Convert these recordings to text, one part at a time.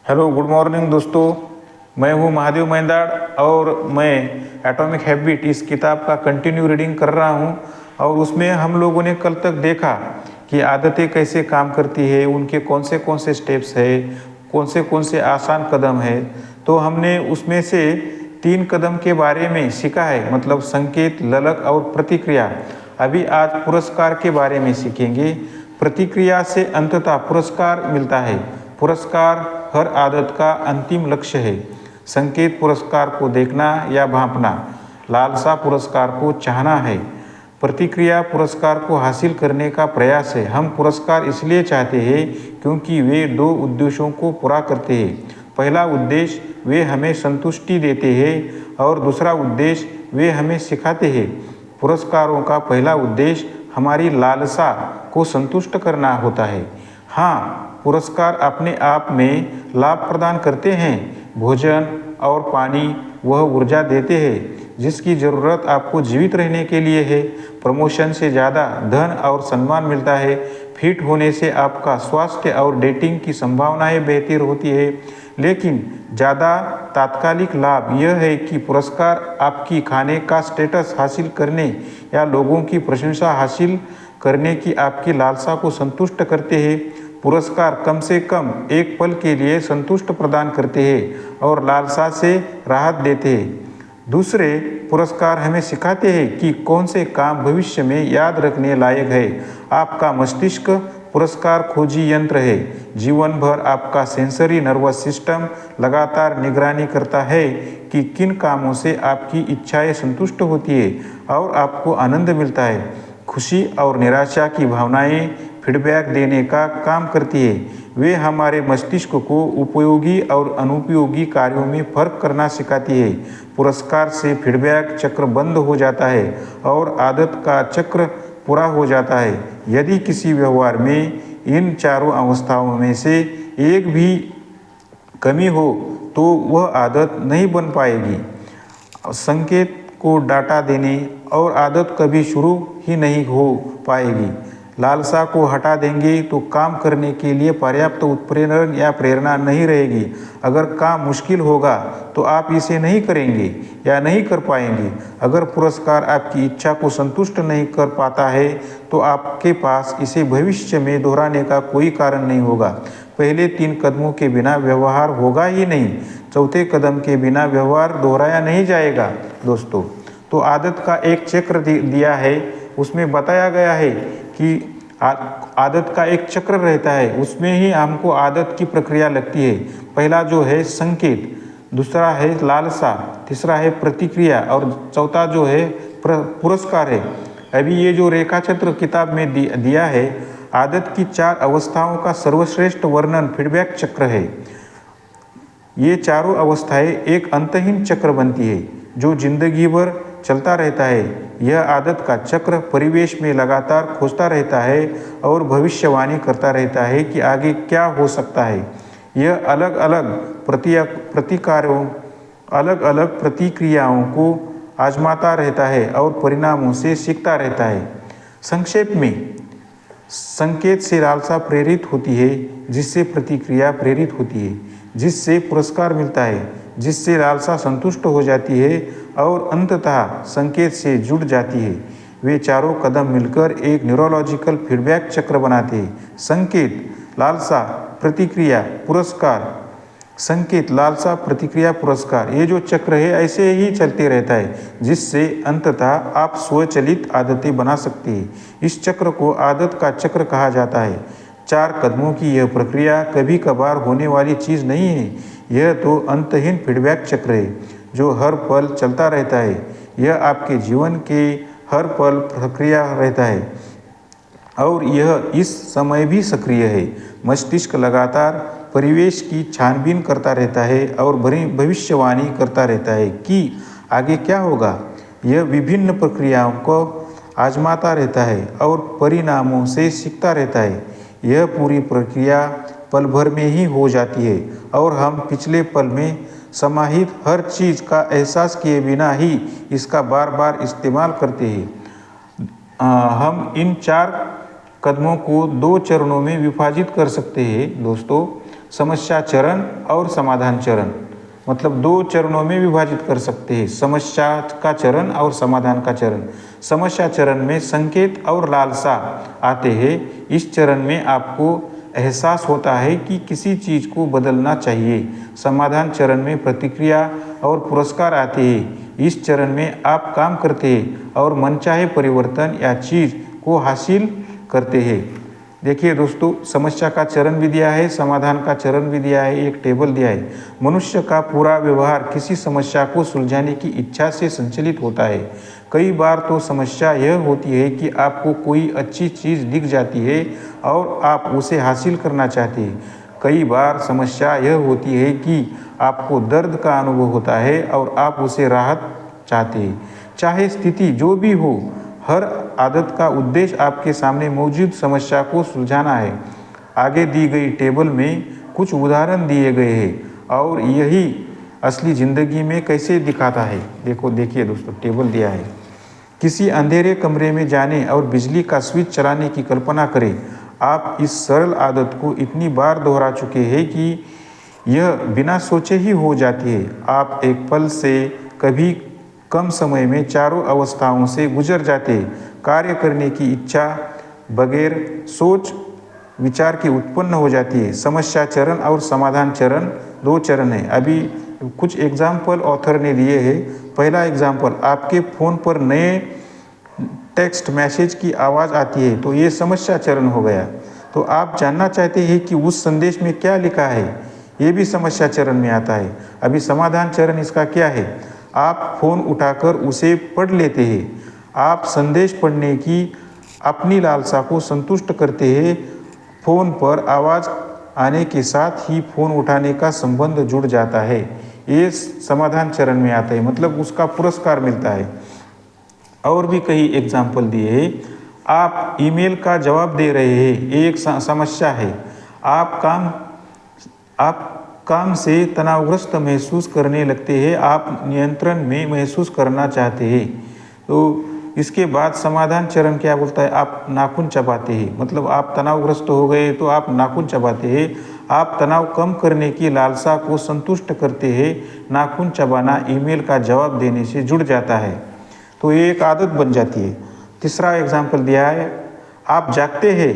Hello, good morning दोस्तों। मैं हूं महादेव मैंदाड़ और मैं एटॉमिक हैबिट इस किताब का कंटिन्यू रीडिंग कर रहा हूं। और उसमें हम लोगों ने कल तक देखा कि आदतें कैसे काम करती है, उनके कौन से स्टेप्स है, कौन से आसान कदम है। तो हमने उसमें से 3 कदम के बारे में सीखा है, मतलब संकेत, ललक और प्रतिक्रिया। अभी आज पुरस्कार के बारे में सीखेंगे। प्रतिक्रिया से अंततः पुरस्कार मिलता है। पुरस्कार हर आदत का अंतिम लक्ष्य है। संकेत पुरस्कार को देखना या भांपना, लालसा पुरस्कार को चाहना है, प्रतिक्रिया पुरस्कार को हासिल करने का प्रयास है। हम पुरस्कार इसलिए चाहते हैं क्योंकि वे 2 उद्देश्यों को पूरा करते हैं। पहला उद्देश्य, वे हमें संतुष्टि देते हैं और दूसरा उद्देश्य, वे हमें सिखाते हैं। पुरस्कारों का पहला उद्देश्य हमारी लालसा को संतुष्ट करना होता है। हाँ, पुरस्कार अपने आप में लाभ प्रदान करते हैं। भोजन और पानी वह ऊर्जा देते हैं जिसकी ज़रूरत आपको जीवित रहने के लिए है। प्रमोशन से ज़्यादा धन और सम्मान मिलता है। फिट होने से आपका स्वास्थ्य और डेटिंग की संभावनाएं बेहतर होती है। लेकिन ज़्यादा तात्कालिक लाभ यह है कि पुरस्कार आपकी खाने का स्टेटस हासिल करने या लोगों की प्रशंसा हासिल करने की आपकी लालसा को संतुष्ट करते हैं। पुरस्कार कम से कम एक पल के लिए संतुष्ट प्रदान करते हैं और लालसा से राहत देते हैं। दूसरे, पुरस्कार हमें सिखाते हैं कि कौन से काम भविष्य में याद रखने लायक है। आपका मस्तिष्क पुरस्कार खोजी यंत्र है। जीवन भर आपका सेंसरी नर्वस सिस्टम लगातार निगरानी करता है कि किन कामों से आपकी इच्छाएं संतुष्ट होती है और आपको आनंद मिलता है। खुशी और निराशा की भावनाएं फीडबैक देने का काम करती है। वे हमारे मस्तिष्क को उपयोगी और अनुपयोगी कार्यों में फर्क करना सिखाती है। पुरस्कार से फीडबैक चक्र बंद हो जाता है और आदत का चक्र पूरा हो जाता है। यदि किसी व्यवहार में इन चारों अवस्थाओं में से एक भी कमी हो तो वह आदत नहीं बन पाएगी। संकेत को डाटा देने और आदत कभी शुरू ही नहीं हो पाएगी। लालसा को हटा देंगे तो काम करने के लिए पर्याप्त उत्प्रेरण या प्रेरणा नहीं रहेगी। अगर काम मुश्किल होगा तो आप इसे नहीं करेंगे या नहीं कर पाएंगे। अगर पुरस्कार आपकी इच्छा को संतुष्ट नहीं कर पाता है तो आपके पास इसे भविष्य में दोहराने का कोई कारण नहीं होगा। पहले 3 कदमों के बिना व्यवहार होगा ही नहीं। चौथे कदम के बिना व्यवहार दोहराया नहीं जाएगा। दोस्तों, तो आदत का एक चक्र दिया है। उसमें बताया गया है कि आदत का एक चक्र रहता है, उसमें ही हमको आदत की प्रक्रिया लगती है। पहला जो है संकेत, दूसरा है लालसा, तीसरा है प्रतिक्रिया और चौथा जो है पुरस्कार है। अभी ये जो रेखा चित्र किताब में दिया है, आदत की 4 अवस्थाओं का सर्वश्रेष्ठ वर्णन फीडबैक चक्र है। ये चारों अवस्थाएं एक अंतहीन चक्र बनती है जो जिंदगी भर चलता रहता है। यह आदत का चक्र परिवेश में लगातार खोजता रहता है और भविष्यवाणी करता रहता है कि आगे क्या हो सकता है। यह अलग अलग प्रतिक्रियाओं को आजमाता रहता है और परिणामों से सीखता रहता है। संक्षेप में, संकेत से लालसा प्रेरित होती है, जिससे प्रतिक्रिया प्रेरित होती है, जिससे पुरस्कार मिलता है, जिससे लालसा संतुष्ट हो जाती है और अंततः संकेत से जुड़ जाती है। वे चारों कदम मिलकर एक न्यूरोलॉजिकल फीडबैक चक्र बनाते हैं। संकेत, लालसा, प्रतिक्रिया, पुरस्कार। संकेत, लालसा, प्रतिक्रिया, पुरस्कार, ये जो चक्र है ऐसे ही चलते रहता है, जिससे अंततः आप स्वचालित आदतें बना सकते हैं। इस चक्र को आदत का चक्र कहा जाता है। 4 कदमों की यह प्रक्रिया कभी कभार होने वाली चीज़ नहीं है। यह तो अंतहीन फीडबैक चक्र है जो हर पल चलता रहता है। यह आपके जीवन के हर पल प्रक्रिया रहता है और यह इस समय भी सक्रिय है। मस्तिष्क लगातार परिवेश की छानबीन करता रहता है और भविष्यवाणी करता रहता है कि आगे क्या होगा। यह विभिन्न प्रक्रियाओं को आजमाता रहता है और परिणामों से सीखता रहता है। यह पूरी प्रक्रिया पल भर में ही हो जाती है और हम पिछले पल में समाहित हर चीज़ का एहसास किए बिना ही इसका बार बार इस्तेमाल करते हैं। हम इन 4 कदमों को 2 चरणों में विभाजित कर सकते हैं। दोस्तों, समस्या चरण और समाधान चरण, मतलब 2 चरणों में विभाजित कर सकते हैं, समस्या का चरण और समाधान का चरण। समस्या चरण में संकेत और लालसा आते हैं। इस चरण में आपको एहसास होता है कि किसी चीज़ को बदलना चाहिए। समाधान चरण में प्रतिक्रिया और पुरस्कार आते हैं। इस चरण में आप काम करते हैं और मनचाहे परिवर्तन या चीज़ को हासिल करते हैं। देखिए दोस्तों, समस्या का चरण भी दिया है, समाधान का चरण भी दिया है, एक टेबल दिया है। मनुष्य का पूरा व्यवहार किसी समस्या को सुलझाने की इच्छा से संचालित होता है। कई बार तो समस्या यह होती है कि आपको कोई अच्छी चीज़ दिख जाती है और आप उसे हासिल करना चाहते हैं। कई बार समस्या यह होती है कि आपको दर्द का अनुभव होता है और आप उसे राहत चाहते हैं। चाहे स्थिति जो भी हो, हर आदत का उद्देश्य आपके सामने मौजूद समस्या को सुलझाना है। आगे दी गई टेबल में कुछ उदाहरण दिए गए हैं और यही असली ज़िंदगी में कैसे दिखाता है। देखिए दोस्तों, टेबल दिया है। किसी अंधेरे कमरे में जाने और बिजली का स्विच चलाने की कल्पना करें। आप इस सरल आदत को इतनी बार दोहरा चुके हैं कि यह बिना सोचे ही हो जाती है। आप एक पल से कभी कम समय में चारों अवस्थाओं से गुजर जाते हैं। कार्य करने की इच्छा बगैर सोच विचार की उत्पन्न हो जाती है। समस्या चरण और समाधान चरण 2 चरण है। अभी कुछ एग्जाम्पल ऑथर ने दिए हैं। पहला एग्जाम्पल, आपके फ़ोन पर नए टेक्स्ट मैसेज की आवाज़ आती है तो ये समस्या चरण हो गया। तो आप जानना चाहते हैं कि उस संदेश में क्या लिखा है, ये भी समस्या चरण में आता है। अभी समाधान चरण इसका क्या है, आप फ़ोन उठाकर उसे पढ़ लेते हैं। आप संदेश पढ़ने की अपनी लालसा को संतुष्ट करते हैं। फ़ोन पर आवाज़ आने के साथ ही फ़ोन उठाने का संबंध जुड़ जाता है। ये समाधान चरण में आता है, मतलब उसका पुरस्कार मिलता है। और भी कई एग्जाम्पल दिए हैं। आप ईमेल का जवाब दे रहे हैं, एक समस्या है। आप काम से तनावग्रस्त महसूस करने लगते हैं। आप नियंत्रण में महसूस करना चाहते हैं। तो इसके बाद समाधान चरण क्या बोलता है, आप नाखून चबाते हैं, मतलब आप तनावग्रस्त हो गए तो आप नाखून चबाते हैं। आप तनाव कम करने की लालसा को संतुष्ट करते हैं। नाखून चबाना ईमेल का जवाब देने से जुड़ जाता है, तो ये एक आदत बन जाती है। तीसरा एग्जाम्पल दिया है, आप जागते हैं,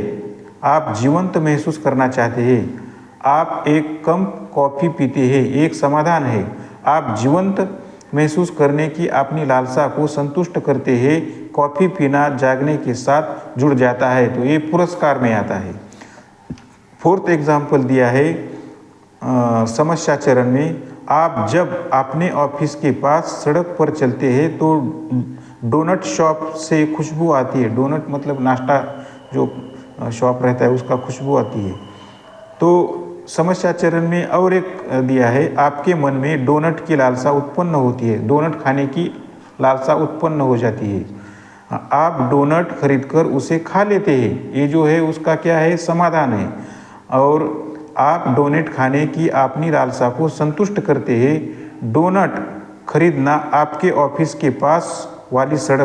आप जीवंत महसूस करना चाहते हैं। आप एक कप कॉफ़ी पीते हैं, एक समाधान है। आप जीवंत महसूस करने की अपनी लालसा को संतुष्ट करते हैं। कॉफ़ी पीना जागने के साथ जुड़ जाता है, तो ये पुरस्कार में आता है। फोर्थ एग्जाम्पल दिया है समस्या चरण में, आप जब अपने ऑफिस के पास सड़क पर चलते हैं तो डोनट शॉप से खुशबू आती है। डोनट मतलब नाश्ता जो शॉप रहता है उसका खुशबू आती है। तो समस्या चरण में और एक दिया है, आपके मन में डोनट की लालसा उत्पन्न होती है। डोनट खाने की लालसा उत्पन्न हो जाती है। आप डोनट खरीदकर उसे खा लेते हैं। ये जो है उसका क्या है, समाधान है। और आप डोनट खाने की अपनी लालसा को संतुष्ट करते हैं। डोनट खरीदना आपके ऑफिस के पास वाली सड़क